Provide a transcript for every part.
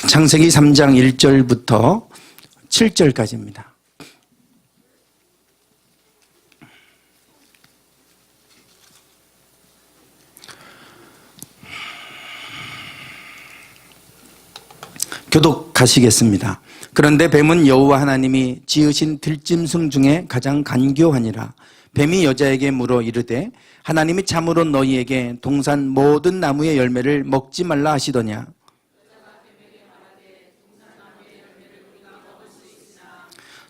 창세기 3장 1절부터 7절까지입니다. 교독하시겠습니다. 그런데 뱀은 여호와 하나님이 지으신 들짐승 중에 가장 간교하니라. 뱀이 여자에게 물어 이르되 하나님이 참으로 너희에게 동산 모든 나무의 열매를 먹지 말라 하시더냐.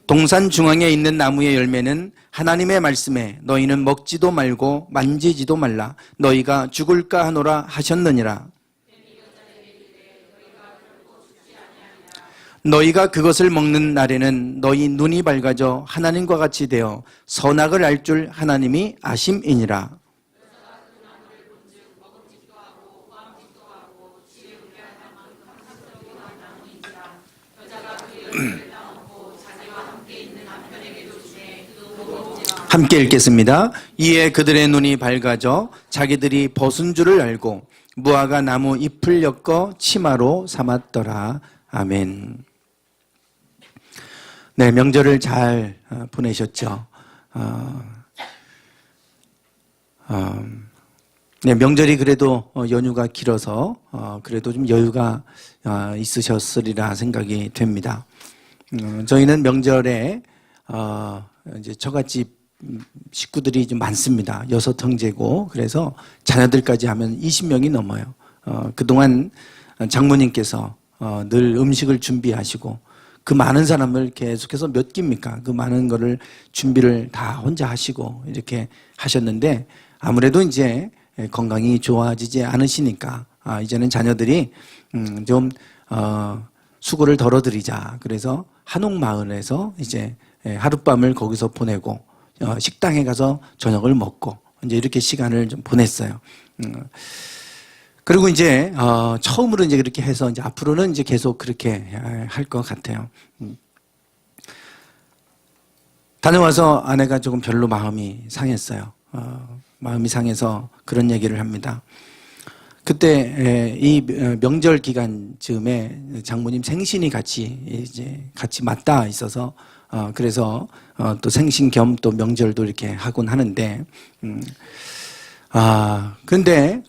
동산 중앙에 있는 나무의 열매는 하나님의 말씀에 너희는 먹지도 말고 만지지도 말라 너희가 죽을까 하노라 하셨느니라. 너희가 그것을 먹는 날에는 너희 눈이 밝아져 하나님과 같이 되어 선악을 알 줄 하나님이 아심이니라. 함께 읽겠습니다. 이에 그들의 눈이 밝아져 자기들이 벗은 줄을 알고 무화과 나무 잎을 엮어 치마로 삼았더라. 아멘. 네, 명절을 잘 보내셨죠? 네, 명절이 그래도 연휴가 길어서 그래도 좀 여유가 있으셨으리라 생각이 됩니다. 저희는 명절에 이제 처갓집 식구들이 좀 많습니다. 6 형제고 그래서 자녀들까지 하면 20명이 넘어요. 그동안 장모님께서 늘 음식을 준비하시고 그 많은 사람을 계속해서 몇 끼입니까? 그 많은 거를 준비를 다 혼자 하시고 이렇게 하셨는데 아무래도 이제 건강이 좋아지지 않으시니까 이제는 자녀들이 좀 수고를 덜어드리자. 그래서 한옥마을에서 이제 하룻밤을 거기서 보내고 식당에 가서 저녁을 먹고 이제 이렇게 시간을 좀 보냈어요. 그리고 이제 처음으로 이제 그렇게 해서 이제 앞으로는 이제 계속 그렇게 할 것 같아요. 다녀와서 아내가 조금 별로 마음이 상했어요. 마음이 상해서 그런 얘기를 합니다. 그때 이 명절 기간쯤에 장모님 생신이 같이 맞닿아 있어서 그래서 또 생신 겸 또 명절도 이렇게 하곤 하는데 근데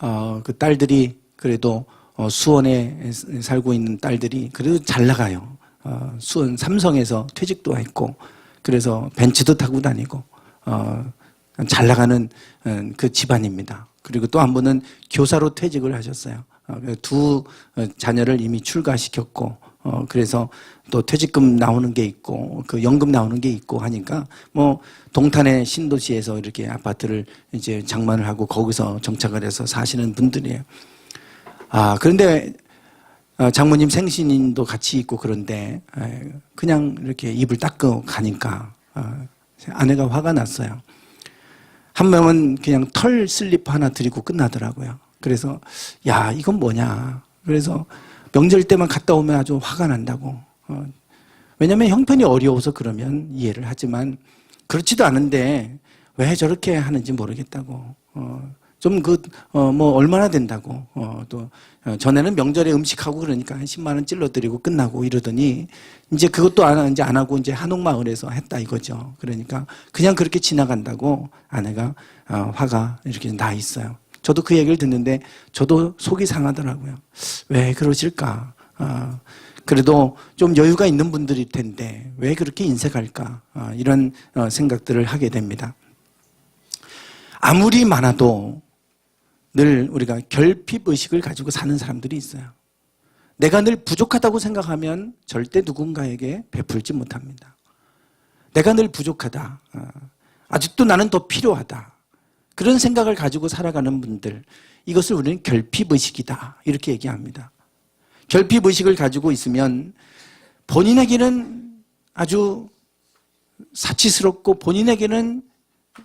그 딸들이 그래도 수원에 살고 있는 딸들이 그래도 잘 나가요. 수원 삼성에서 퇴직도 했고 그래서 벤츠도 타고 다니고 잘 나가는 그 집안입니다. 그리고 또 한 분은 교사로 퇴직을 하셨어요. 2 자녀를 이미 출가시켰고 그래서 또 퇴직금 나오는 게 있고 그 연금 나오는 게 있고 하니까 뭐 동탄의 신도시에서 이렇게 아파트를 이제 장만을 하고 거기서 정착을 해서 사시는 분들이에요. 그런데 장모님 생신도 같이 있고 그런데 그냥 이렇게 입을 닦고 가니까 아내가 화가 났어요. 한 명은 그냥 털 슬리퍼 하나 드리고 끝나더라고요. 그래서 야 이건 뭐냐. 그래서 명절 때만 갔다 오면 아주 화가 난다고. 왜냐하면 형편이 어려워서 그러면 이해를 하지만 그렇지도 않은데 왜 저렇게 하는지 모르겠다고. 좀 뭐 얼마나 된다고. 또 전에는 명절에 음식하고 그러니까 한 10만 원 찔러드리고 끝나고 이러더니 이제 그것도 이제 안 하고 이제 한옥마을에서 했다 이거죠. 그러니까 그냥 그렇게 지나간다고 아내가 화가 이렇게 나 있어요. 저도 그 얘기를 듣는데 저도 속이 상하더라고요. 왜 그러실까? 그래도 좀 여유가 있는 분들일 텐데 왜 그렇게 인색할까? 이런 생각들을 하게 됩니다. 아무리 많아도 늘 우리가 결핍의식을 가지고 사는 사람들이 있어요. 내가 늘 부족하다고 생각하면 절대 누군가에게 베풀지 못합니다. 내가 늘 부족하다. 아직도 나는 더 필요하다. 그런 생각을 가지고 살아가는 분들, 이것을 우리는 결핍의식이다 이렇게 얘기합니다. 결핍의식을 가지고 있으면 본인에게는 아주 사치스럽고 본인에게는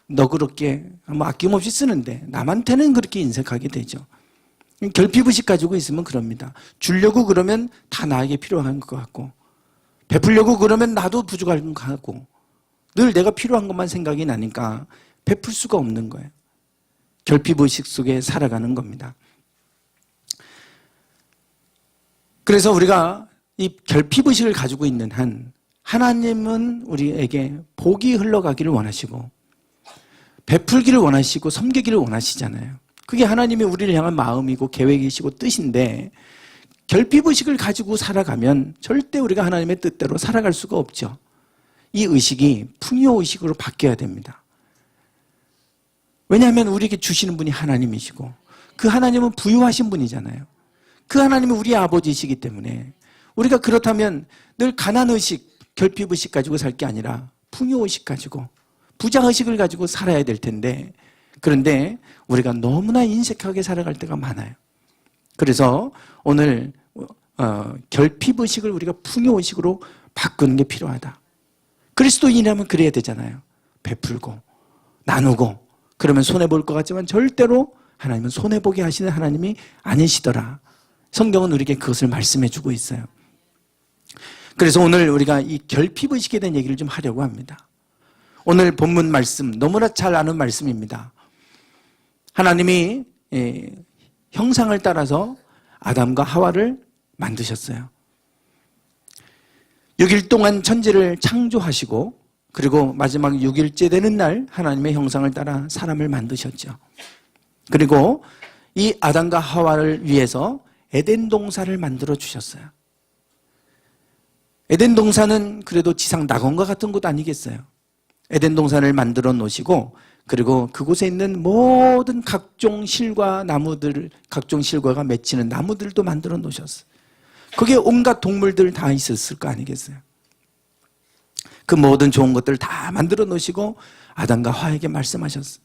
너그럽게 아낌없이 쓰는데 남한테는 그렇게 인색하게 되죠. 결핍의식 가지고 있으면 그럽니다. 주려고 그러면 다 나에게 필요한 것 같고 베풀려고 그러면 나도 부족한 것 같고 늘 내가 필요한 것만 생각이 나니까 베풀 수가 없는 거예요. 결핍의식 속에 살아가는 겁니다. 그래서 우리가 이 결핍의식을 가지고 있는 한 하나님은 우리에게 복이 흘러가기를 원하시고 베풀기를 원하시고 섬기기를 원하시잖아요. 그게 하나님이 우리를 향한 마음이고 계획이시고 뜻인데 결핍의식을 가지고 살아가면 절대 우리가 하나님의 뜻대로 살아갈 수가 없죠. 이 의식이 풍요의식으로 바뀌어야 됩니다. 왜냐하면 우리에게 주시는 분이 하나님이시고 그 하나님은 부유하신 분이잖아요. 그 하나님이 우리의 아버지이시기 때문에 우리가 그렇다면 늘 가난의식, 결핍의식 가지고 살 게 아니라 풍요의식 가지고 부자의식을 가지고 살아야 될 텐데 그런데 우리가 너무나 인색하게 살아갈 때가 많아요. 그래서 오늘 결핍의식을 우리가 풍요의식으로 바꾸는 게 필요하다. 그리스도인이라면 그래야 되잖아요. 베풀고 나누고 그러면 손해볼 것 같지만 절대로 하나님은 손해보게 하시는 하나님이 아니시더라. 성경은 우리에게 그것을 말씀해 주고 있어요. 그래서 오늘 우리가 이 결핍의식에 대한 얘기를 좀 하려고 합니다. 오늘 본문 말씀 너무나 잘 아는 말씀입니다. 하나님이 형상을 따라서 아담과 하와를 만드셨어요. 6일 동안 천지를 창조하시고 그리고 마지막 6일째 되는 날 하나님의 형상을 따라 사람을 만드셨죠. 그리고 이 아담과 하와를 위해서 에덴 동산을 만들어 주셨어요. 에덴 동산은 그래도 지상 낙원과 같은 곳 아니겠어요? 에덴 동산을 만들어 놓으시고 그리고 그곳에 있는 모든 각종 실과 나무들, 각종 실과가 맺히는 나무들도 만들어 놓으셨어요. 거기에 온갖 동물들 다 있었을 거 아니겠어요? 그 모든 좋은 것들을 다 만들어 놓으시고 아담과 하와에게 말씀하셨어요.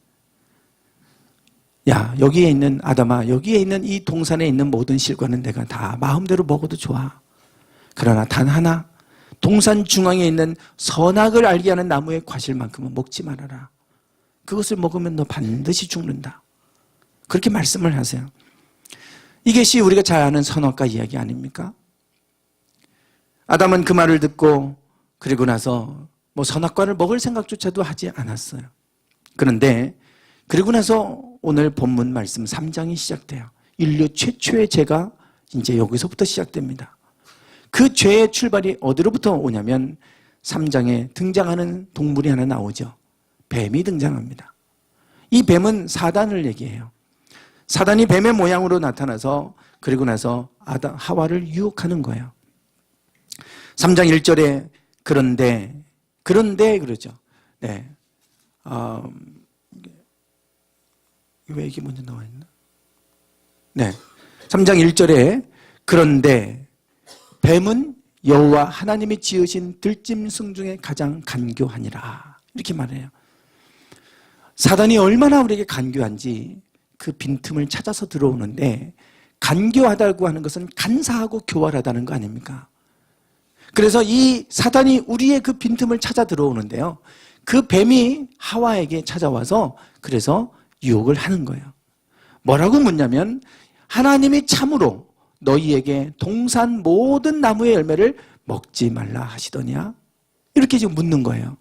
야, 여기에 있는 아담아, 여기에 있는 이 동산에 있는 모든 실과는 내가 다 마음대로 먹어도 좋아. 그러나 단 하나, 동산 중앙에 있는 선악을 알게 하는 나무의 과실만큼은 먹지 말아라. 그것을 먹으면 너 반드시 죽는다. 그렇게 말씀을 하세요. 이것이 우리가 잘 아는 선악과 이야기 아닙니까? 아담은 그 말을 듣고 그리고 나서 선악과를 먹을 생각조차도 하지 않았어요. 그런데 그리고 나서 오늘 본문 말씀 3장이 시작돼요. 인류 최초의 죄가 이제 여기서부터 시작됩니다. 그 죄의 출발이 어디로부터 오냐면 3장에 등장하는 동물이 하나 나오죠. 뱀이 등장합니다. 이 뱀은 사단을 얘기해요. 사단이 뱀의 모양으로 나타나서 그리고 나서 아담, 하와를 유혹하는 거예요. 3장 1절에 그런데 그러죠. 네. 왜 이게 먼저 나와 있나? 네. 3장 1절에 그런데 뱀은 여호와 하나님이 지으신 들짐승 중에 가장 간교하니라. 이렇게 말해요. 사단이 얼마나 우리에게 간교한지 그 빈틈을 찾아서 들어오는데 간교하다고 하는 것은 간사하고 교활하다는 거 아닙니까? 그래서 이 사단이 우리의 그 빈틈을 찾아 들어오는데요. 그 뱀이 하와에게 찾아와서 그래서 유혹을 하는 거예요. 뭐라고 묻냐면 하나님이 참으로 너희에게 동산 모든 나무의 열매를 먹지 말라 하시더냐? 이렇게 지금 묻는 거예요.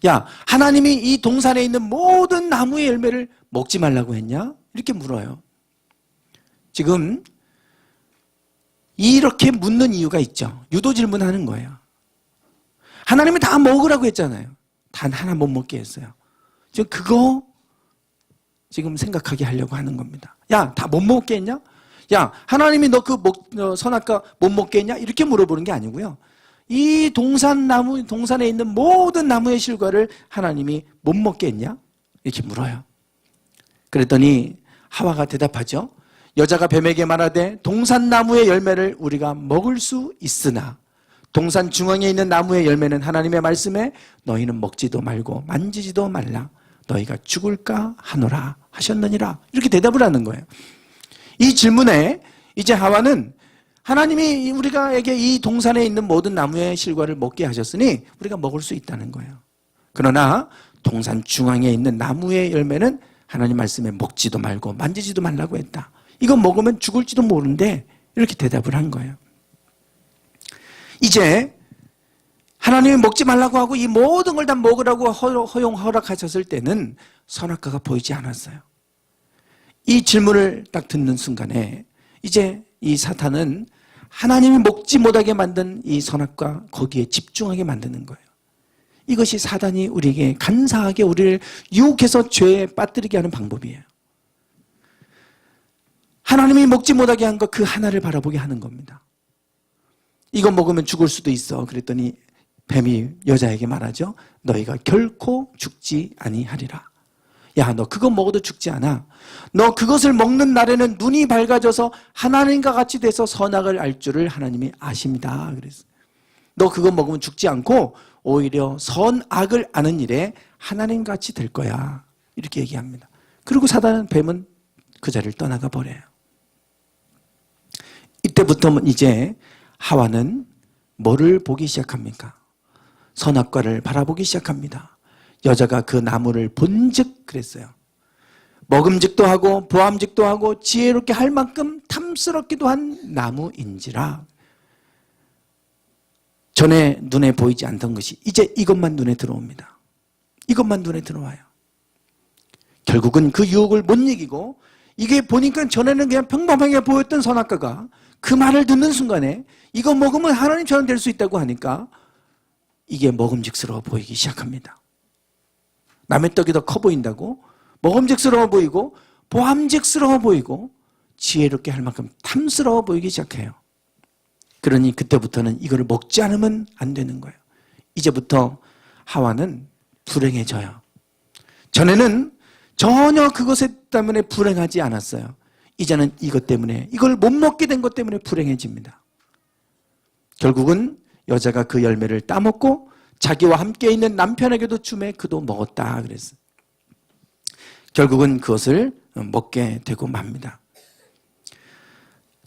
야, 하나님이 이 동산에 있는 모든 나무의 열매를 먹지 말라고 했냐? 이렇게 물어요. 지금 이렇게 묻는 이유가 있죠. 유도 질문하는 거예요. 하나님이 다 먹으라고 했잖아요. 단 하나 못 먹게 했어요. 지금 그거 지금 생각하게 하려고 하는 겁니다. 야, 다 못 먹게 했냐? 야, 하나님이 너 그 선악과 못 먹게 했냐? 이렇게 물어보는 게 아니고요. 이 동산에 있는 모든 나무의 실과를 하나님이 못 먹게 했냐? 이렇게 물어요. 그랬더니 하와가 대답하죠. 여자가 뱀에게 말하되 동산 나무의 열매를 우리가 먹을 수 있으나 동산 중앙에 있는 나무의 열매는 하나님의 말씀에 너희는 먹지도 말고 만지지도 말라. 너희가 죽을까 하노라 하셨느니라. 이렇게 대답을 하는 거예요. 이 질문에 이제 하와는 하나님이 우리가에게 이 동산에 있는 모든 나무의 실과를 먹게 하셨으니 우리가 먹을 수 있다는 거예요. 그러나 동산 중앙에 있는 나무의 열매는 하나님 말씀에 먹지도 말고 만지지도 말라고 했다. 이거 먹으면 죽을지도 모르는데 이렇게 대답을 한 거예요. 이제 하나님이 먹지 말라고 하고 이 모든 걸 다 먹으라고 허락하셨을 때는 선악과가 보이지 않았어요. 이 질문을 딱 듣는 순간에 이제 이 사탄은 하나님이 먹지 못하게 만든 이 선악과 거기에 집중하게 만드는 거예요. 이것이 사단이 우리에게 간사하게 우리를 유혹해서 죄에 빠뜨리게 하는 방법이에요. 하나님이 먹지 못하게 한 것 그 하나를 바라보게 하는 겁니다. 이거 먹으면 죽을 수도 있어. 그랬더니 뱀이 여자에게 말하죠. 너희가 결코 죽지 아니하리라. 야, 너 그거 먹어도 죽지 않아. 너 그것을 먹는 날에는 눈이 밝아져서 하나님과 같이 돼서 선악을 알 줄을 하나님이 아십니다. 그랬어요. 너 그거 먹으면 죽지 않고 오히려 선악을 아는 일에 하나님 같이 될 거야. 이렇게 얘기합니다. 그리고 사단은 뱀은 그 자리를 떠나가 버려요. 이때부터 이제 하와는 뭐를 보기 시작합니까? 선악과를 바라보기 시작합니다. 여자가 그 나무를 본즉 그랬어요. 먹음직도 하고 보암직도 하고 지혜롭게 할 만큼 탐스럽기도 한 나무인지라. 전에 눈에 보이지 않던 것이 이제 이것만 눈에 들어옵니다. 이것만 눈에 들어와요. 결국은 그 유혹을 못 이기고 이게 보니까 전에는 그냥 평범하게 보였던 선악과가 그 말을 듣는 순간에 이거 먹으면 하나님처럼 될 수 있다고 하니까 이게 먹음직스러워 보이기 시작합니다. 남의 떡이 더 커 보인다고 먹음직스러워 보이고 보암직스러워 보이고 지혜롭게 할 만큼 탐스러워 보이기 시작해요. 그러니 그때부터는 이거를 먹지 않으면 안 되는 거예요. 이제부터 하와는 불행해져요. 전에는 전혀 그것 때문에 불행하지 않았어요. 이제는 이것 때문에, 이걸 못 먹게 된 것 때문에 불행해집니다. 결국은 여자가 그 열매를 따먹고 자기와 함께 있는 남편에게도 주매 그도 먹었다 그랬어요. 결국은 그것을 먹게 되고 맙니다.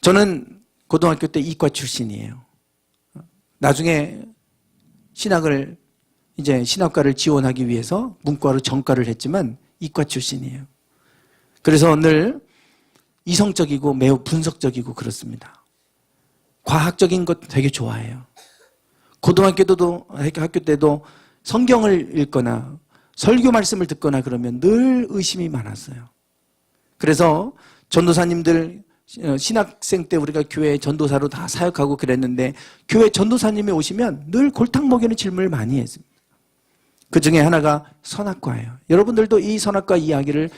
저는 고등학교 때 이과 출신이에요. 나중에 신학과를 지원하기 위해서 문과로 전과를 했지만 이과 출신이에요. 그래서 늘 이성적이고 매우 분석적이고 그렇습니다. 과학적인 것 되게 좋아해요. 학교 때도 성경을 읽거나 설교 말씀을 듣거나 그러면 늘 의심이 많았어요. 그래서 전도사님들 신학생 때 우리가 교회 전도사로 다 사역하고 그랬는데 교회 전도사님이 오시면 늘 골탕 먹이는 질문을 많이 했습니다. 그 중에 하나가 선악과예요. 여러분들도 이 선악과 이야기를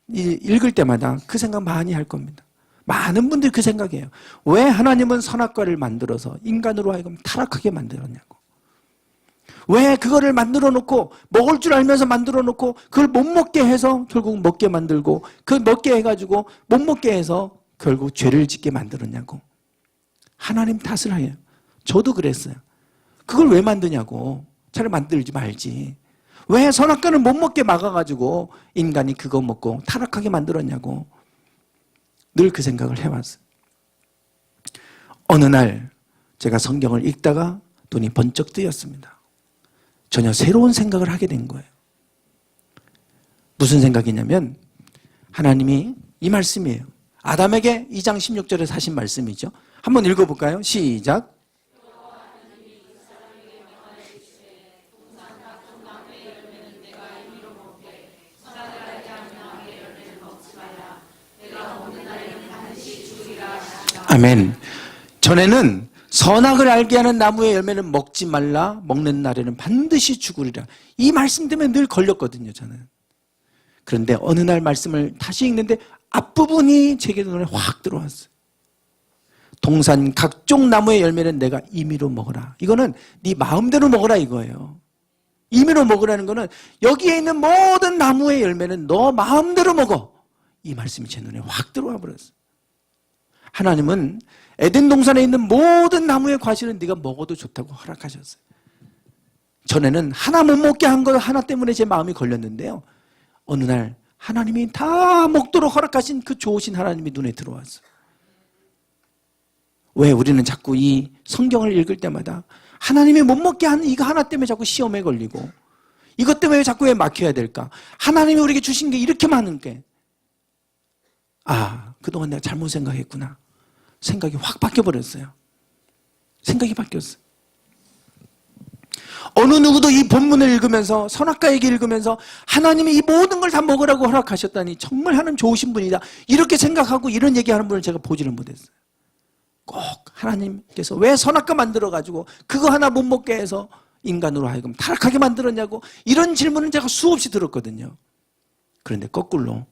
읽을 때마다 그 생각 많이 할 겁니다. 많은 분들이 그 생각이에요. 왜 하나님은 선악과를 만들어서 인간으로 하여금 타락하게 만들었냐고. 왜 그거를 만들어 놓고 먹을 줄 알면서 만들어 놓고 그걸 못 먹게 해서 결국 먹게 만들고 그 먹게 해가지고 못 먹게 해서 결국 죄를 짓게 만들었냐고. 하나님 탓을 해요. 저도 그랬어요. 그걸 왜 만드냐고. 차라리 만들지 말지. 왜 선악과를 못 먹게 막아가지고 인간이 그거 먹고 타락하게 만들었냐고. 늘 그 생각을 해왔어요. 어느 날 제가 성경을 읽다가 눈이 번쩍 뜨였습니다. 전혀 새로운 생각을 하게 된 거예요. 무슨 생각이냐면 하나님이 이 말씀이에요. 아담에게 2장 16절에서 하신 말씀이죠. 한번 읽어볼까요? 시작. 아멘. 전에는 선악을 알게 하는 나무의 열매는 먹지 말라, 먹는 날에는 반드시 죽으리라. 이 말씀 때문에 늘 걸렸거든요, 저는. 그런데 어느 날 말씀을 다시 읽는데 앞부분이 제게 눈에 확 들어왔어요. 동산 각종 나무의 열매는 내가 임의로 먹어라. 이거는 네 마음대로 먹어라 이거예요. 임의로 먹으라는 거는 여기에 있는 모든 나무의 열매는 너 마음대로 먹어. 이 말씀이 제 눈에 확 들어와 버렸어요. 하나님은 에덴 동산에 있는 모든 나무의 과실은 네가 먹어도 좋다고 허락하셨어요. 전에는 하나 못 먹게 한 거 하나 때문에 제 마음이 걸렸는데요. 어느 날 하나님이 다 먹도록 허락하신 그 좋으신 하나님이 눈에 들어왔어요. 왜 우리는 자꾸 이 성경을 읽을 때마다 하나님이 못 먹게 하는 이거 하나 때문에 자꾸 시험에 걸리고 이것 때문에 자꾸 왜 막혀야 될까? 하나님이 우리에게 주신 게 이렇게 많은 게 그동안 내가 잘못 생각했구나. 생각이 확 바뀌어버렸어요. 생각이 바뀌었어요. 어느 누구도 이 본문을 읽으면서 선악과 얘기 읽으면서 하나님이 이 모든 걸 다 먹으라고 허락하셨다니 정말 하나님 좋으신 분이다. 이렇게 생각하고 이런 얘기하는 분을 제가 보지를 못했어요. 꼭 하나님께서 왜 선악과 만들어가지고 그거 하나 못 먹게 해서 인간으로 하여금 타락하게 만들었냐고 이런 질문은 제가 수없이 들었거든요. 그런데 거꾸로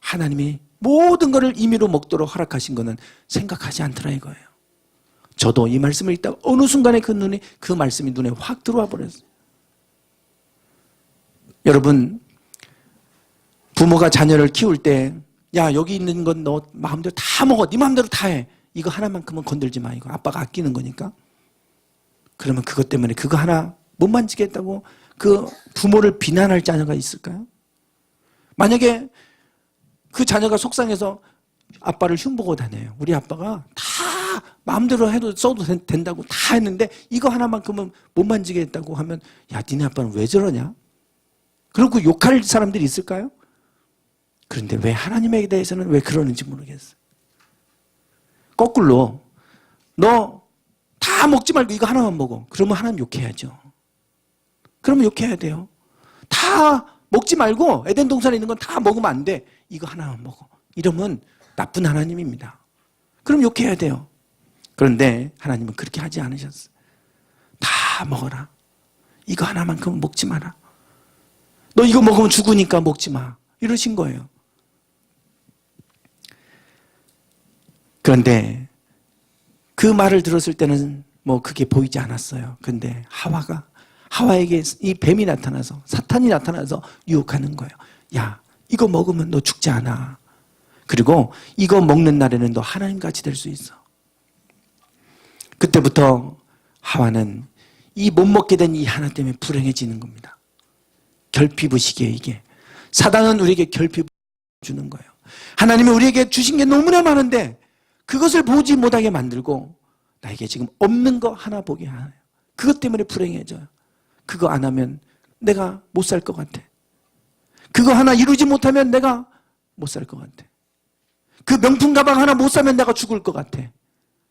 하나님이 모든 것을 임의로 먹도록 허락하신 것은 생각하지 않더라 이거예요. 저도 이 말씀을 읽다가 어느 순간에 그 말씀이 눈에 확 들어와 버렸어요. 여러분, 부모가 자녀를 키울 때 야, 여기 있는 건 너 마음대로 다 먹어. 네 마음대로 다 해. 이거 하나만큼은 건들지 마. 이거 아빠가 아끼는 거니까. 그러면 그것 때문에 그거 하나 못 만지겠다고 그 부모를 비난할 자녀가 있을까요? 만약에 그 자녀가 속상해서 아빠를 흉보고 다녀요. 우리 아빠가 다 마음대로 해도 써도 된다고 다 했는데 이거 하나만큼은 못 만지겠다고 하면 야, 니네 아빠는 왜 저러냐? 그러고 욕할 사람들이 있을까요? 그런데 왜 하나님에 대해서는 왜 그러는지 모르겠어요. 거꾸로 너 다 먹지 말고 이거 하나만 먹어. 그러면 하나님 욕해야죠. 그러면 욕해야 돼요. 다 먹지 말고 에덴 동산에 있는 건 다 먹으면 안 돼. 이거 하나만 먹어. 이러면 나쁜 하나님입니다. 그럼 욕해야 돼요. 그런데 하나님은 그렇게 하지 않으셨어요. 다 먹어라. 이거 하나만큼은 먹지 마라. 너 이거 먹으면 죽으니까 먹지 마. 이러신 거예요. 그런데 그 말을 들었을 때는 뭐 그게 보이지 않았어요. 그런데 하와에게 이 뱀이 나타나서 사탄이 나타나서 유혹하는 거예요. 야, 이거 먹으면 너 죽지 않아. 그리고 이거 먹는 날에는 너 하나님같이 될 수 있어. 그때부터 하와는 이 못 먹게 된 이 하나 때문에 불행해지는 겁니다. 결핍의식이에요, 이게. 사단은 우리에게 결핍을 주는 거예요. 하나님이 우리에게 주신 게 너무나 많은데 그것을 보지 못하게 만들고 나에게 지금 없는 거 하나 보게 하나요. 그것 때문에 불행해져요. 그거 안 하면 내가 못 살 것 같아. 그거 하나 이루지 못하면 내가 못 살 것 같아. 그 명품 가방 하나 못 사면 내가 죽을 것 같아.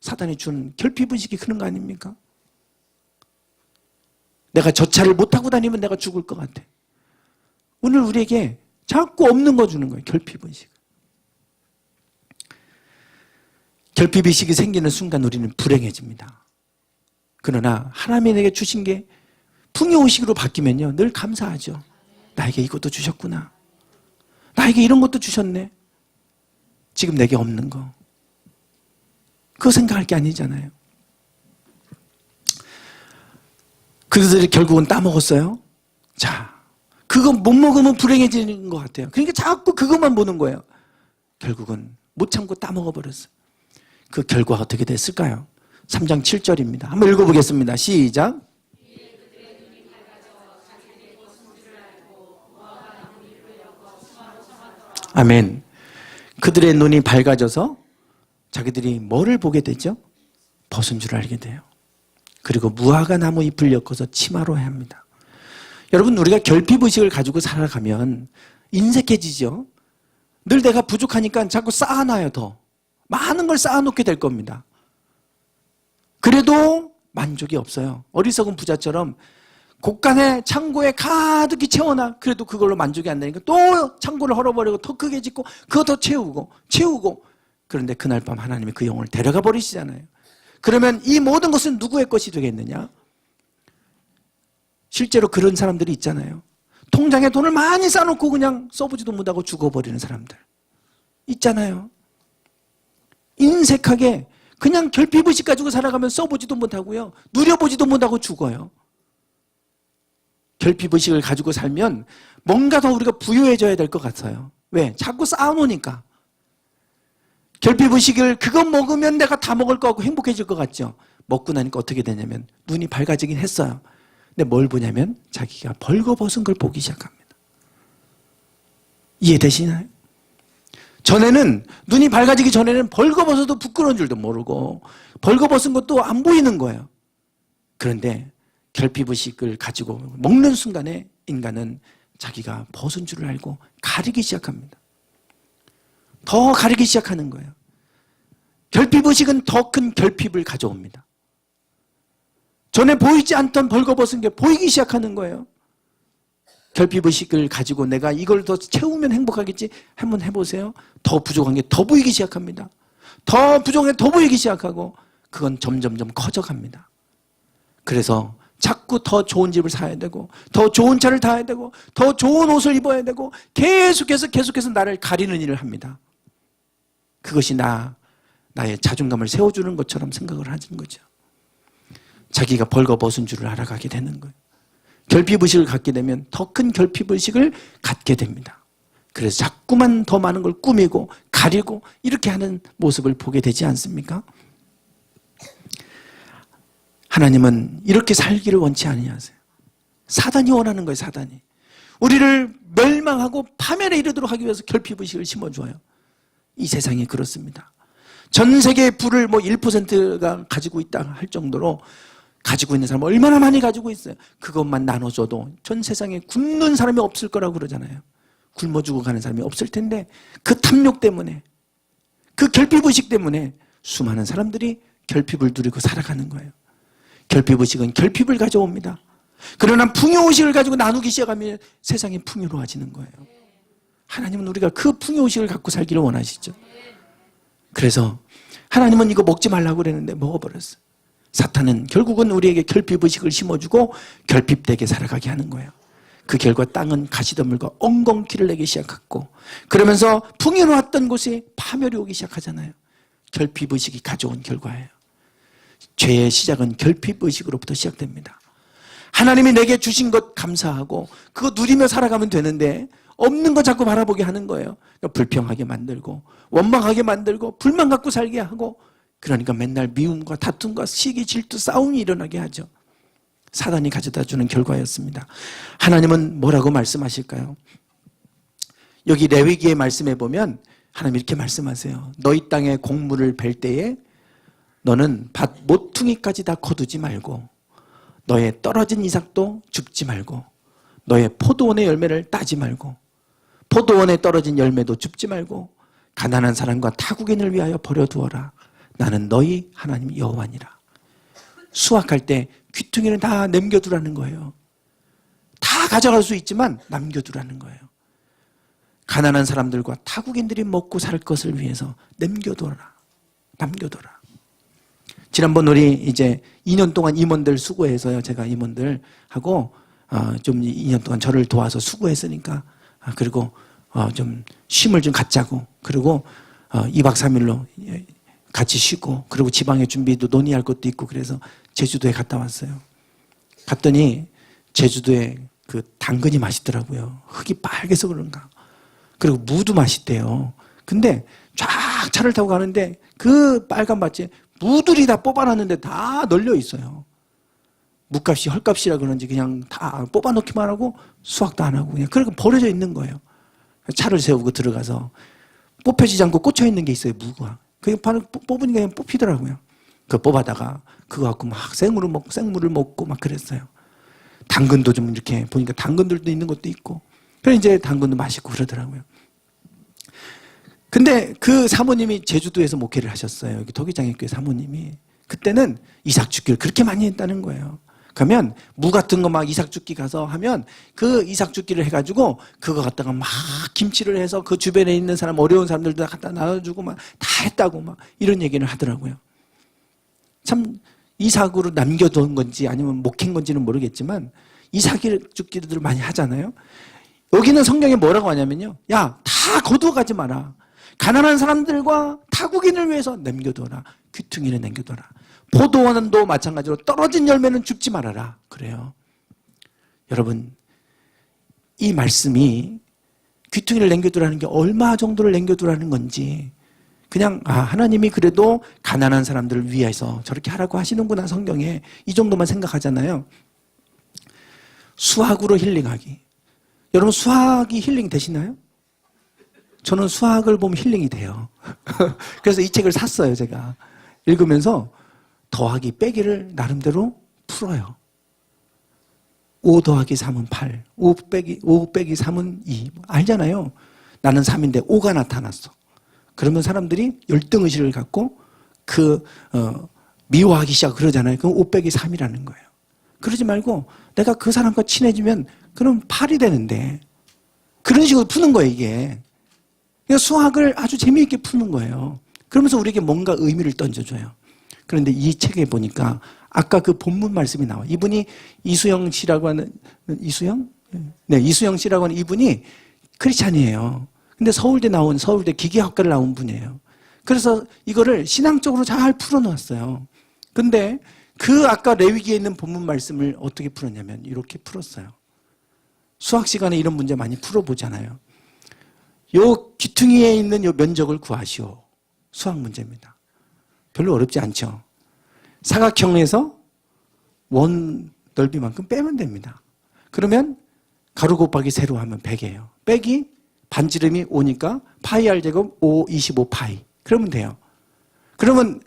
사단이 준 결핍의식이 그런 거 아닙니까? 내가 저 차를 못 타고 다니면 내가 죽을 것 같아. 오늘 우리에게 자꾸 없는 거 주는 거예요. 결핍의식. 결핍의식이 생기는 순간 우리는 불행해집니다. 그러나 하나님이 내게 주신 게 풍요의식으로 바뀌면요 늘 감사하죠. 나에게 이것도 주셨구나. 나에게 이런 것도 주셨네. 지금 내게 없는 거. 그거 생각할 게 아니잖아요. 그들이 결국은 따먹었어요. 자, 그거 못 먹으면 불행해지는 것 같아요. 그러니까 자꾸 그것만 보는 거예요. 결국은 못 참고 따먹어버렸어요. 그 결과가 어떻게 됐을까요? 3장 7절입니다. 한번 읽어보겠습니다. 시작. 아멘. 그들의 눈이 밝아져서 자기들이 뭐를 보게 되죠? 벗은 줄 알게 돼요. 그리고 무화과 나무 잎을 엮어서 치마로 해야 합니다. 여러분, 우리가 결핍의식을 가지고 살아가면 인색해지죠. 늘 내가 부족하니까 자꾸 쌓아놔요. 더 많은 걸 쌓아놓게 될 겁니다. 그래도 만족이 없어요. 어리석은 부자처럼 곳간에 창고에 가득히 채워놔. 그래도 그걸로 만족이 안 되니까 또 창고를 헐어버리고 더 크게 짓고 그거 더 채우고 그런데 그날 밤 하나님이 그 영혼을 데려가 버리시잖아요. 그러면 이 모든 것은 누구의 것이 되겠느냐? 실제로 그런 사람들이 있잖아요. 통장에 돈을 많이 쌓아놓고 그냥 써보지도 못하고 죽어버리는 사람들 있잖아요. 인색하게 그냥 결핍의식 가지고 살아가면 써보지도 못하고요. 누려보지도 못하고 죽어요. 결핍의식을 가지고 살면 뭔가 더 우리가 부유해져야 될 것 같아요. 왜? 자꾸 쌓아놓으니까. 결핍의식을 그거 먹으면 내가 다 먹을 것 같고 행복해질 것 같죠. 먹고 나니까 어떻게 되냐면 눈이 밝아지긴 했어요. 근데 뭘 보냐면 자기가 벌거벗은 걸 보기 시작합니다. 이해되시나요? 전에는 눈이 밝아지기 전에는 벌거벗어도 부끄러운 줄도 모르고 벌거벗은 것도 안 보이는 거예요. 그런데 결핍의식을 가지고 먹는 순간에 인간은 자기가 벗은 줄을 알고 가리기 시작합니다. 더 가리기 시작하는 거예요. 결핍의식은 더 큰 결핍을 가져옵니다. 전에 보이지 않던 벌거벗은 게 보이기 시작하는 거예요. 결핍의식을 가지고 내가 이걸 더 채우면 행복하겠지 한번 해보세요. 더 부족한 게 더 보이기 시작합니다. 더 부족한 게 더 보이기 시작하고 그건 점점점 커져갑니다. 그래서 자꾸 더 좋은 집을 사야 되고, 더 좋은 차를 타야 되고, 더 좋은 옷을 입어야 되고, 계속해서 나를 가리는 일을 합니다. 그것이 나의 자존감을 세워주는 것처럼 생각을 하는 거죠. 자기가 벌거벗은 줄을 알아가게 되는 거예요. 결핍의식을 갖게 되면 더 큰 결핍의식을 갖게 됩니다. 그래서 자꾸만 더 많은 걸 꾸미고 가리고 이렇게 하는 모습을 보게 되지 않습니까? 하나님은 이렇게 살기를 원치 아니하세요. 사단이 원하는 거예요. 사단이 우리를 멸망하고 파멸에 이르도록 하기 위해서 결핍의식을 심어줘요. 이 세상이 그렇습니다. 전 세계의 부를 1%가 가지고 있다 할 정도로 가지고 있는 사람 얼마나 많이 가지고 있어요. 그것만 나눠줘도 전 세상에 굶는 사람이 없을 거라고 그러잖아요. 굶어 죽어가는 사람이 없을 텐데 그 탐욕 때문에, 그 결핍의식 때문에 수많은 사람들이 결핍을 누리고 살아가는 거예요. 결핍의식은 결핍을 가져옵니다. 그러나 풍요의식을 가지고 나누기 시작하면 세상이 풍요로워지는 거예요. 하나님은 우리가 그 풍요의식을 갖고 살기를 원하시죠. 그래서 하나님은 이거 먹지 말라고 그랬는데 먹어버렸어요. 사탄은 결국은 우리에게 결핍의식을 심어주고 결핍되게 살아가게 하는 거예요. 그 결과 땅은 가시덤불과 엉겅퀴를 내기 시작했고, 그러면서 풍요로웠던 곳에 파멸이 오기 시작하잖아요. 결핍의식이 가져온 결과예요. 죄의 시작은 결핍의식으로부터 시작됩니다. 하나님이 내게 주신 것 감사하고 그거 누리며 살아가면 되는데 없는 거 자꾸 바라보게 하는 거예요. 그러니까 불평하게 만들고 원망하게 만들고 불만 갖고 살게 하고, 그러니까 맨날 미움과 다툼과 시기, 질투, 싸움이 일어나게 하죠. 사단이 가져다 주는 결과였습니다. 하나님은 뭐라고 말씀하실까요? 여기 레위기의 말씀에 보면 하나님 이렇게 말씀하세요. 너희 땅에 곡물을 벨 때에 너는 밭 모퉁이까지 다 거두지 말고, 너의 떨어진 이삭도 줍지 말고, 너의 포도원의 열매를 따지 말고, 포도원에 떨어진 열매도 줍지 말고, 가난한 사람과 타국인을 위하여 버려두어라. 나는 너희 하나님 여호와니라. 수확할 때 귀퉁이는 다 남겨두라는 거예요. 다 가져갈 수 있지만 남겨두라는 거예요. 가난한 사람들과 타국인들이 먹고 살 것을 위해서 남겨둬라. 지난번 우리 이제 2년 동안 임원들 수고해서요. 제가 임원들하고 좀 2년 동안 저를 도와서 수고했으니까 그리고 좀 쉼을 좀 갖자고, 그리고 2박 3일로 같이 쉬고, 그리고 지방의 준비도 논의할 것도 있고, 그래서 제주도에 갔다 왔어요. 갔더니 제주도에 그 당근이 맛있더라고요. 흙이 빨개서 그런가. 그리고 무도 맛있대요. 근데 쫙 차를 타고 가는데 그 빨간 밭에 무들이 다 뽑아놨는데 다 널려 있어요. 무값이 헐값이라 그런지 그냥 다 뽑아놓기만 하고 수확도 안 하고 그냥 그렇게 버려져 있는 거예요. 차를 세우고 들어가서 뽑혀지지 않고 꽂혀 있는 게 있어요. 무가. 그게 뽑으니까 그냥 뽑히더라고요. 그거 뽑아다가 그거 갖고 막 생물을 먹고 막 그랬어요. 당근도 좀 이렇게 보니까 당근들도 있는 것도 있고, 그래 이제 당근도 맛있고 그러더라고요. 근데 그 사모님이 제주도에서 목회를 하셨어요. 여기 도기장애교회 사모님이. 그때는 이삭 죽기를 그렇게 많이 했다는 거예요. 그러면 무 같은 거 막 이삭 죽기 가서 하면 그 이삭 죽기를 해가지고 그거 갖다가 막 김치를 해서 그 주변에 있는 사람, 어려운 사람들도 갖다 나눠주고 막 다 했다고 막 이런 얘기를 하더라고요. 참 이삭으로 남겨둔 건지 아니면 목힌 건지는 모르겠지만 이삭 죽기를 많이 하잖아요. 여기는 성경에 뭐라고 하냐면요. 야, 다 거두어가지 마라. 가난한 사람들과 타국인을 위해서 남겨둬라. 귀퉁이는 남겨둬라. 포도원도 마찬가지로 떨어진 열매는 줍지 말아라. 그래요. 여러분, 이 말씀이 귀퉁이를 남겨두라는 게 얼마 정도를 남겨두라는 건지, 그냥 하나님이 그래도 가난한 사람들을 위해서 저렇게 하라고 하시는구나 성경에, 이 정도만 생각하잖아요. 수학으로 힐링하기. 여러분, 수학이 힐링 되시나요? 저는 수학을 보면 힐링이 돼요. 그래서 이 책을 샀어요. 제가 읽으면서 더하기 빼기를 나름대로 풀어요. 5 더하기 3은 8, 5 빼기 3은 2. 알잖아요. 나는 3인데 5가 나타났어. 그러면 사람들이 열등의식을 갖고 미워하기 시작 그러잖아요. 그럼 5 빼기 3이라는 거예요. 그러지 말고 내가 그 사람과 친해지면 그럼 8이 되는데, 그런 식으로 푸는 거예요, 이게. 그러니까 수학을 아주 재미있게 푸는 거예요. 그러면서 우리에게 뭔가 의미를 던져줘요. 그런데 이 책에 보니까 아까 그 본문 말씀이 나와요. 이분이 이수영 씨라고 하는, 이수영? 네, 이수영 씨라고 하는 이분이 크리스찬이에요. 근데 서울대 기계학과를 나온 분이에요. 그래서 이거를 신앙적으로 잘 풀어놓았어요. 근데 그 아까 레위기에 있는 본문 말씀을 어떻게 풀었냐면 이렇게 풀었어요. 수학 시간에 이런 문제 많이 풀어보잖아요. 요 귀퉁이에 있는 요 면적을 구하시오. 수학 문제입니다. 별로 어렵지 않죠. 사각형에서 원 넓이만큼 빼면 됩니다. 그러면 가로 곱하기 세로 하면 100이에요. 빼기 반지름이 5니까 파이 r 제곱 5, 25 파이. 그러면 돼요. 그러면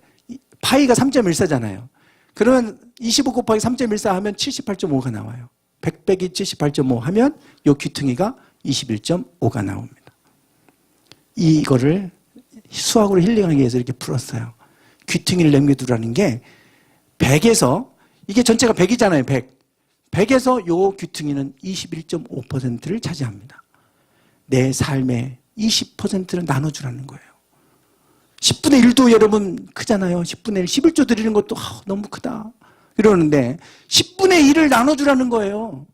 파이가 3.14잖아요. 그러면 25 곱하기 3.14 하면 78.5가 나와요. 100 빼기 78.5 하면 요 귀퉁이가 21.5가 나옵니다. 이거를 수학으로 힐링하기 위해서 이렇게 풀었어요. 귀퉁이를 남겨두라는 게 100에서, 이게 전체가 100이잖아요. 100에서 요 귀퉁이는 21.5%를 차지합니다. 내 삶의 20%를 나눠주라는 거예요. 10분의 1도 여러분 크잖아요. 10분의 1, 11조 드리는 것도 너무 크다 이러는데 10분의 1을 나눠주라는 거예요.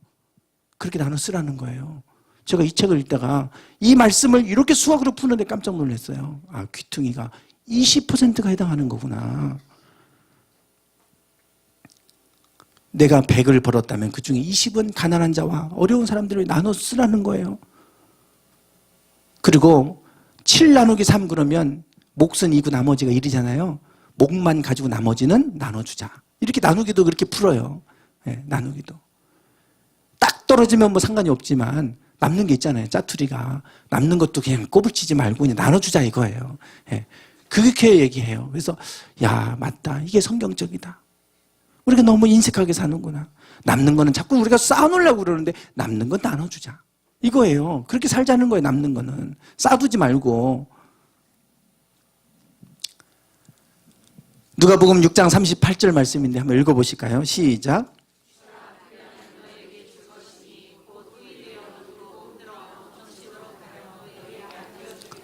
그렇게 나눠 쓰라는 거예요. 제가 이 책을 읽다가 이 말씀을 이렇게 수학으로 푸는데 깜짝 놀랐어요. 아, 귀퉁이가 20%가 해당하는 거구나. 내가 100을 벌었다면 그 중에 20은 가난한 자와 어려운 사람들을 나눠 쓰라는 거예요. 그리고 7 나누기 3 그러면 몫은 2고 나머지가 1이잖아요. 몫만 가지고 나머지는 나눠주자. 이렇게 나누기도 그렇게 풀어요. 네, 나누기도. 딱 떨어지면 뭐 상관이 없지만 남는 게 있잖아요. 짜투리가. 남는 것도 그냥 꼬불치지 말고 그냥 나눠주자 이거예요. 네, 그렇게 얘기해요. 그래서 야, 맞다. 이게 성경적이다. 우리가 너무 인색하게 사는구나. 남는 거는 자꾸 우리가 쌓아놓으려고 그러는데 남는 건 나눠주자. 이거예요. 그렇게 살자는 거예요. 남는 거는. 쌓아두지 말고. 누가복음 6장 38절 말씀인데 한번 읽어보실까요? 시작.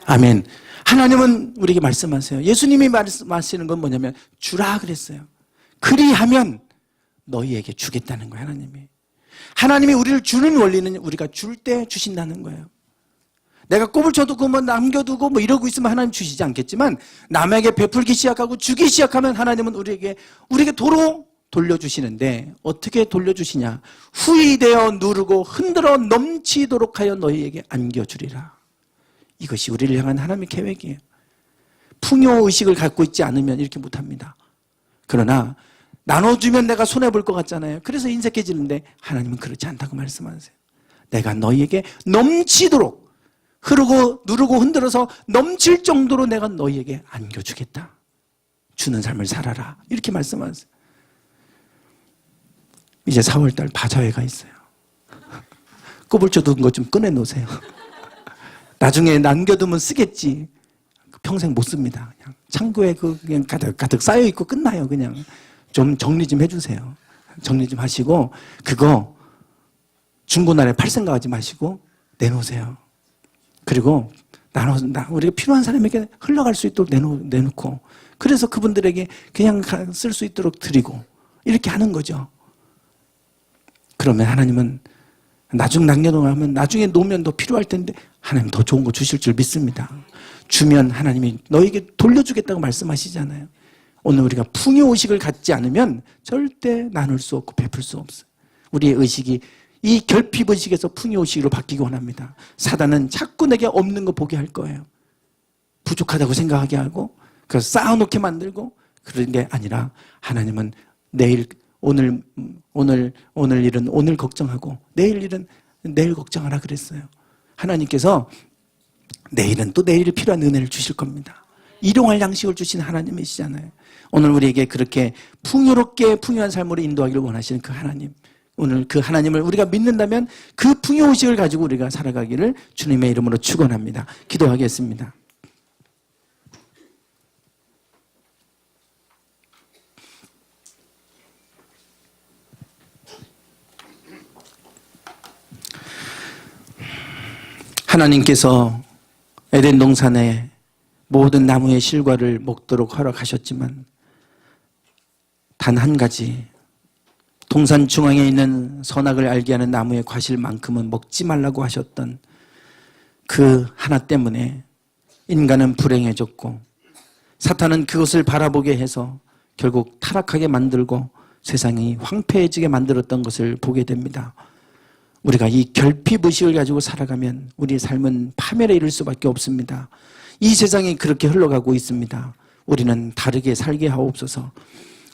아멘. 하나님은 우리에게 말씀하세요. 예수님이 말씀하시는 건 뭐냐면 주라 그랬어요. 그리하면 너희에게 주겠다는 거예요. 하나님이 우리를 주는 원리는 우리가 줄 때 주신다는 거예요. 내가 꼽을 쳐두고 뭐 남겨두고 뭐 이러고 있으면 하나님 주시지 않겠지만 남에게 베풀기 시작하고 주기 시작하면 하나님은 우리에게 도로 돌려주시는데 어떻게 돌려주시냐. 후히 되어 누르고 흔들어 넘치도록 하여 너희에게 안겨주리라. 이것이 우리를 향한 하나님의 계획이에요. 풍요의식을 갖고 있지 않으면 이렇게 못합니다. 그러나 나눠주면 내가 손해볼 것 같잖아요. 그래서 인색해지는데 하나님은 그렇지 않다고 말씀하세요. 내가 너희에게 넘치도록 흐르고 누르고 흔들어서 넘칠 정도로 내가 너희에게 안겨주겠다. 주는 삶을 살아라. 이렇게 말씀하세요. 이제 4월달 바자회가 있어요. 꼬불쳐둔 것 좀 꺼내놓으세요. 나중에 남겨두면 쓰겠지. 평생 못 씁니다. 그냥 창고에 그냥 가득 쌓여있고 끝나요. 그냥 좀 정리 좀 해주세요. 정리 좀 하시고 그거 중고날에 팔 생각하지 마시고 내놓으세요. 그리고 우리가 필요한 사람에게 흘러갈 수 있도록 내놓고 그래서 그분들에게 그냥 쓸 수 있도록 드리고 이렇게 하는 거죠. 그러면 하나님은 남겨놓으면 나중에 놓으면 더 필요할 텐데 하나님 더 좋은 거 주실 줄 믿습니다. 주면 하나님이 너에게 돌려주겠다고 말씀하시잖아요. 오늘 우리가 풍요의식을 갖지 않으면 절대 나눌 수 없고 베풀 수 없어요. 우리의 의식이 이 결핍의식에서 풍요의식으로 바뀌기 원합니다. 사단은 자꾸 내게 없는 거 보게 할 거예요. 부족하다고 생각하게 하고 그래서 쌓아놓게 만들고 그런 게 아니라 하나님은 오늘 일은 오늘 걱정하고 내일 일은 내일 걱정하라 그랬어요. 하나님께서 내일은 또 내일 필요한 은혜를 주실 겁니다. 일용할 양식을 주신 하나님이시잖아요. 오늘 우리에게 그렇게 풍요롭게 풍요한 삶으로 인도하기를 원하시는 그 하나님, 오늘 그 하나님을 우리가 믿는다면 그 풍요의식을 가지고 우리가 살아가기를 주님의 이름으로 축원합니다. 기도하겠습니다. 하나님께서 에덴 동산에 모든 나무의 실과를 먹도록 허락하셨지만 단 한 가지, 동산 중앙에 있는 선악을 알게 하는 나무의 과실만큼은 먹지 말라고 하셨던 그 하나 때문에 인간은 불행해졌고 사탄은 그것을 바라보게 해서 결국 타락하게 만들고 세상이 황폐해지게 만들었던 것을 보게 됩니다. 우리가 이 결핍의식을 가지고 살아가면 우리의 삶은 파멸에 이를 수밖에 없습니다. 이 세상이 그렇게 흘러가고 있습니다. 우리는 다르게 살게 하옵소서.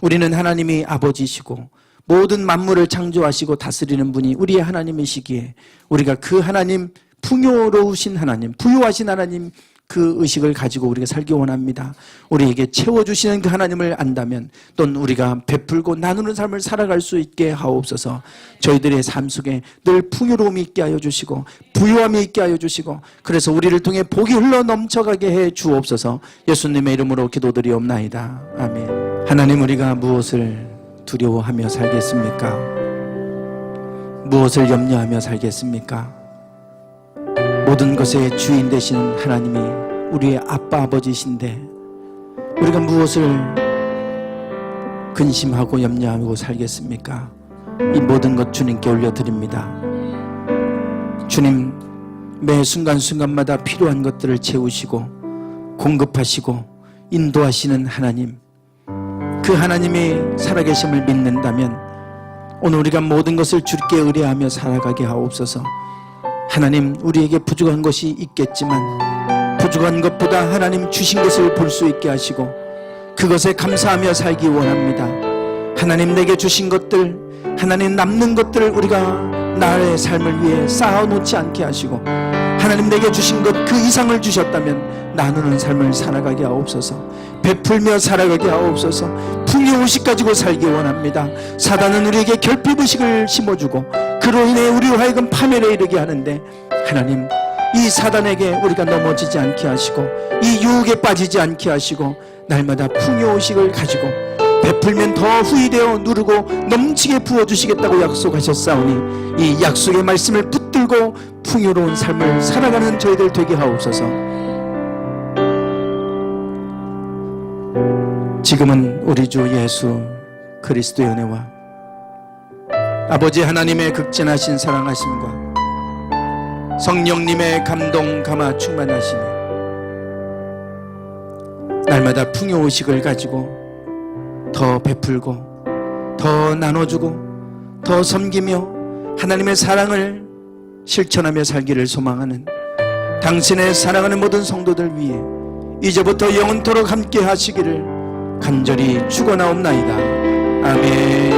우리는 하나님이 아버지시고 모든 만물을 창조하시고 다스리는 분이 우리의 하나님이시기에 우리가 그 하나님, 풍요로우신 하나님, 부유하신 하나님, 그 의식을 가지고 우리가 살기 원합니다. 우리에게 채워주시는 그 하나님을 안다면 또는 우리가 베풀고 나누는 삶을 살아갈 수 있게 하옵소서. 저희들의 삶 속에 늘 풍요로움이 있게 하여 주시고 부유함이 있게 하여 주시고 그래서 우리를 통해 복이 흘러 넘쳐가게 해 주옵소서. 예수님의 이름으로 기도드리옵나이다. 아멘. 하나님, 우리가 무엇을 두려워하며 살겠습니까? 무엇을 염려하며 살겠습니까? 모든 것의 주인 되신 하나님이 우리의 아빠 아버지신데 우리가 무엇을 근심하고 염려하고 살겠습니까? 이 모든 것 주님께 올려드립니다. 주님, 매 순간순간마다 필요한 것들을 채우시고 공급하시고 인도하시는 하나님, 그 하나님이 살아계심을 믿는다면 오늘 우리가 모든 것을 주께 의뢰하며 살아가게 하옵소서. 하나님, 우리에게 부족한 것이 있겠지만 부족한 것보다 하나님 주신 것을 볼 수 있게 하시고 그것에 감사하며 살기 원합니다. 하나님 내게 주신 것들, 하나님 남는 것들을 우리가 나의 삶을 위해 쌓아놓지 않게 하시고 하나님 내게 주신 것 그 이상을 주셨다면 나누는 삶을 살아가게 하옵소서. 베풀며 살아가게 하옵소서. 풍요의식 가지고 살기 원합니다. 사단은 우리에게 결핍의식을 심어주고 그로 인해 우리로 하여금 파멸에 이르게 하는데 하나님, 이 사단에게 우리가 넘어지지 않게 하시고 이 유혹에 빠지지 않게 하시고 날마다 풍요의식을 가지고 베풀면 더 후히되어 누르고 넘치게 부어주시겠다고 약속하셨사오니 이 약속의 말씀을 붙들고 풍요로운 삶을 살아가는 저희들 되게 하옵소서. 지금은 우리 주 예수 그리스도의 은혜와 아버지 하나님의 극진하신 사랑하심과 성령님의 감동 감화 충만하심이 날마다 풍요의식을 가지고 더 베풀고 더 나눠주고 더 섬기며 하나님의 사랑을 실천하며 살기를 소망하는 당신의 사랑하는 모든 성도들 위해 이제부터 영원토록 함께 하시기를 간절히 축원하옵나이다. 아멘.